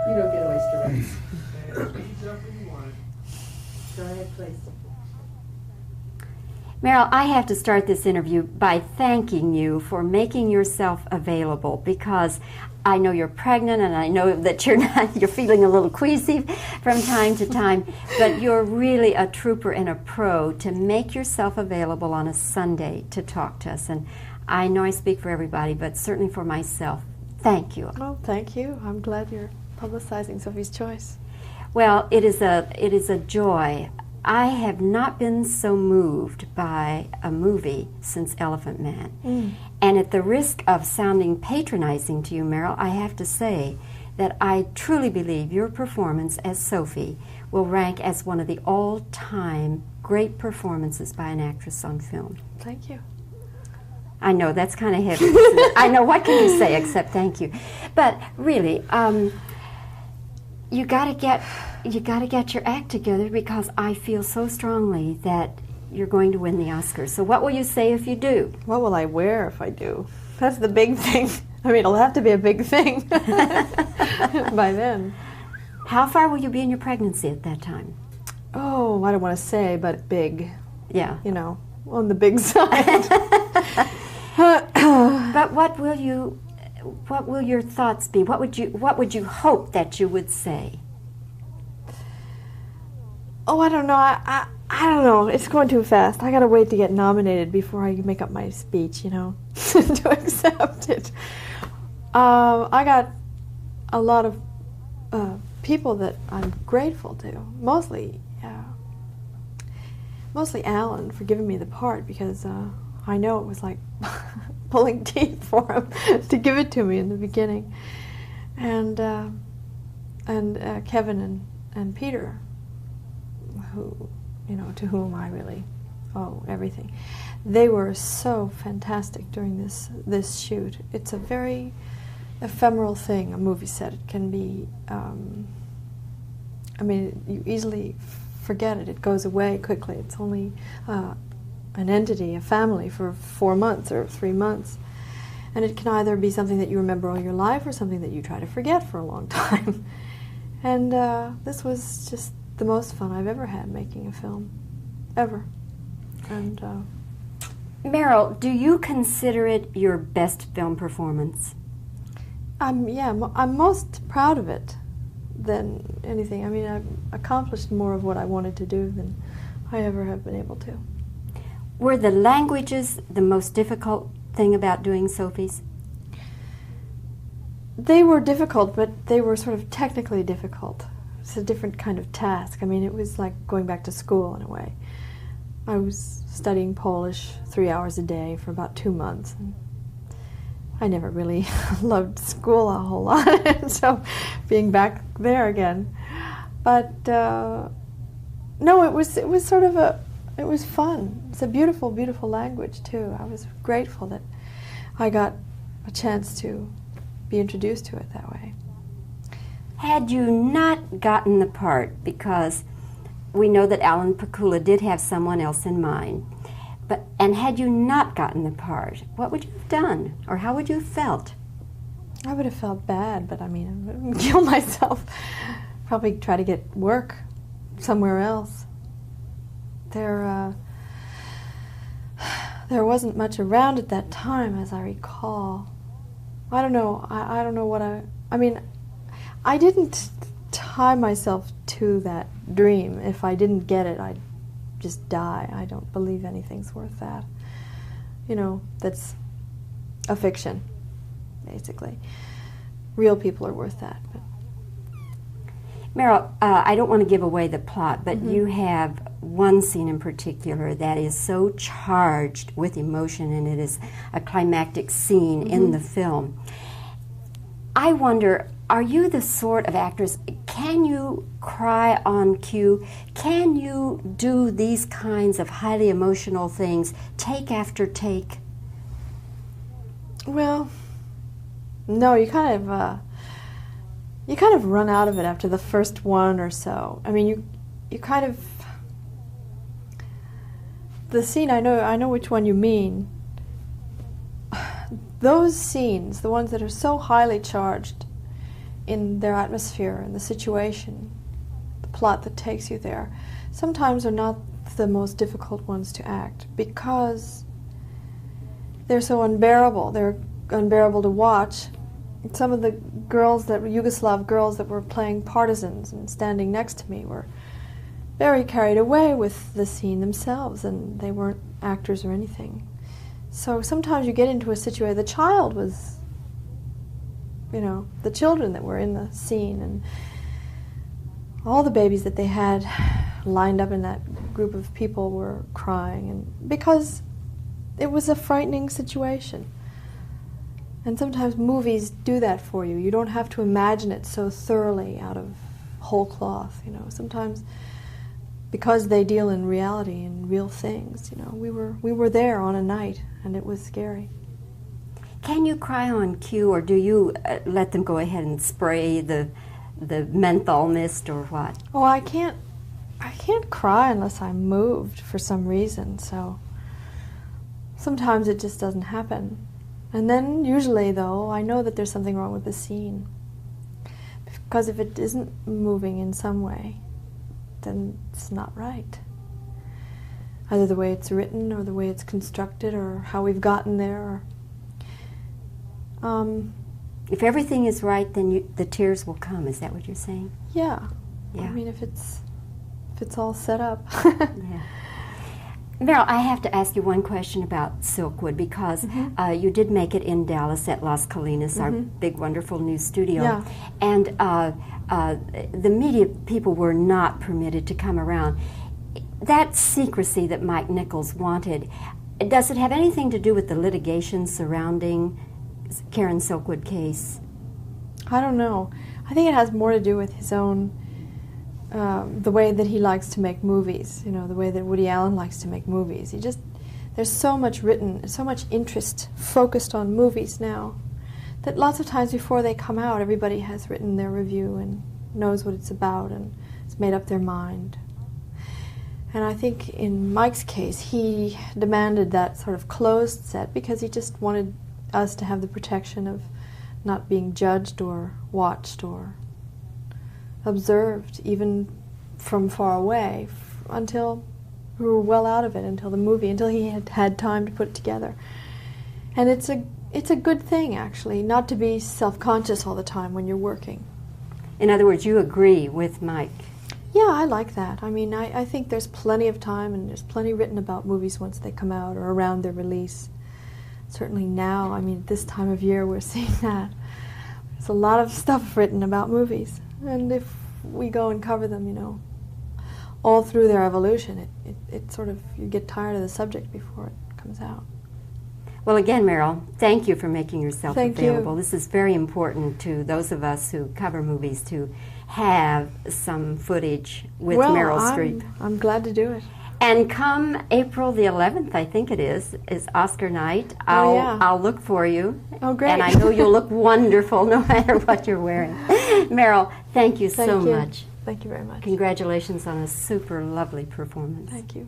You don't get oyster rights. Go ahead, please. Meryl, I have to start this interview by thanking you for making yourself available, because I know you're pregnant and I know that you're feeling a little queasy from time to time, but you're really a trooper and a pro to make yourself available on a Sunday to talk to us. And I know I speak for everybody, but certainly for myself, thank you. Well, thank you. I'm glad you're publicizing Sophie's Choice. Well, it is a joy. I have not been so moved by a movie since Elephant Man. And at the risk of sounding patronizing to you, Meryl, I have to say that I truly believe your performance as Sophie will rank as one of the all-time great performances by an actress on film. Thank you. I know, that's kind of heavy. I know, what can you say except thank you? But really, you gotta get your act together, because I feel so strongly that you're going to win the Oscars. So what will you say if you do? What will I wear if I do? That's the big thing. I mean, it'll have to be a big thing by then. How far will you be in your pregnancy at that time? Oh, I don't want to say, but big. Yeah. You know, on the big side. But what will your thoughts be? What would you hope that you would say? Oh, I don't know. I don't know. It's going too fast. I gotta wait to get nominated before I make up my speech, you know, to accept it. I got a lot of people that I'm grateful to. Mostly Alan for giving me the part, because I know it was like pulling teeth for him to give it to me in the beginning, and Kevin and Peter, who, you know, to whom I really owe everything. They were so fantastic during this shoot. It's a very ephemeral thing, a movie set. It can be, I mean, you easily forget it. It goes away quickly. It's only an entity, a family, for 4 months or 3 months. And it can either be something that you remember all your life or something that you try to forget for a long time. And this was just the most fun I've ever had making a film, ever. And Meryl, do you consider it your best film performance? yeah, I'm most proud of it than anything. I mean, I've accomplished more of what I wanted to do than I ever have been able to. Were the languages the most difficult thing about doing Sophie's? They were difficult, but they were sort of technically difficult. It's a different kind of task. I mean, it was like going back to school in a way. I was studying Polish 3 hours a day for about 2 months. And I never really loved school a whole lot, so being back there again. But no, it was sort of it was fun. It's a beautiful, beautiful language too. I was grateful that I got a chance to be introduced to it that way. Had you not gotten the part, because we know that Alan Pakula did have someone else in mind, and had you not gotten the part, what would you have done, or how would you have felt? I would have felt bad, but I mean, I wouldn't kill myself. Probably try to get work somewhere else. There wasn't much around at that time, as I recall. I don't know. I don't know what I mean, I didn't tie myself to that dream. If I didn't get it, I'd just die. I don't believe anything's worth that. You know, that's a fiction, basically. Real people are worth that. But. Meryl, I don't want to give away the plot, but you have one scene in particular that is so charged with emotion, and it is a climactic scene in the film. I wonder, are you the sort of actress, can you cry on cue? Can you do these kinds of highly emotional things, take after take? Well, no, you kind of run out of it after the first one or so. I mean, you kind of, the scene, I know which one you mean. Those scenes, the ones that are so highly charged, in their atmosphere and the situation, the plot that takes you there, sometimes are not the most difficult ones to act because they're so unbearable. They're unbearable to watch. Some of the girls that were Yugoslav girls that were playing partisans and standing next to me were very carried away with the scene themselves, and they weren't actors or anything. So sometimes you get into a situation, the child was, you know, the children that were in the scene, and all the babies that they had lined up in that group of people were crying, and because it was a frightening situation. And sometimes movies do that for you. You don't have to imagine it so thoroughly out of whole cloth, you know. Sometimes because they deal in reality and real things, you know, we were there on a night, and it was scary. Can you cry on cue, or do you let them go ahead and spray the menthol mist or what? Oh, I can't cry unless I'm moved for some reason, so sometimes it just doesn't happen. And then usually, though, I know that there's something wrong with the scene. Because if it isn't moving in some way, then it's not right. Either the way it's written, or the way it's constructed, or how we've gotten there. If everything is right, then the tears will come. Is that what you're saying? Yeah. Yeah. I mean, if it's all set up. Yeah. Meryl, I have to ask you one question about Silkwood, because you did make it in Dallas at Las Colinas, our big, wonderful new studio. Yeah. And the media people were not permitted to come around. That secrecy that Mike Nichols wanted, does it have anything to do with the litigation surrounding Karen Silkwood case? I don't know. I think it has more to do with his own, the way that he likes to make movies, you know, the way that Woody Allen likes to make movies. There's so much written, so much interest focused on movies now, that lots of times before they come out, everybody has written their review and knows what it's about and has made up their mind. And I think in Mike's case, he demanded that sort of closed set because he just wanted us to have the protection of not being judged or watched or observed, even from far away, until we were well out of it, until the movie, until he had had time to put it together. And it's a good thing, actually, not to be self-conscious all the time when you're working. In other words, you agree with Mike? Yeah, I like that. I mean, I think there's plenty of time, and there's plenty written about movies once they come out or around their release. Certainly now, I mean, this time of year we're seeing that. There's a lot of stuff written about movies. And if we go and cover them, you know, all through their evolution, it sort of, you get tired of the subject before it comes out. Well, again, Meryl, thank you for making yourself Thank available. you. This is very important to those of us who cover movies to have some footage with Meryl Streep. I'm glad to do it. And come April the 11th, I think it is Oscar night. I'll look for you. Oh, great. And I know you'll look wonderful no matter what you're wearing. Meryl, thank you so much. Thank you very much. Congratulations on a super lovely performance. Thank you.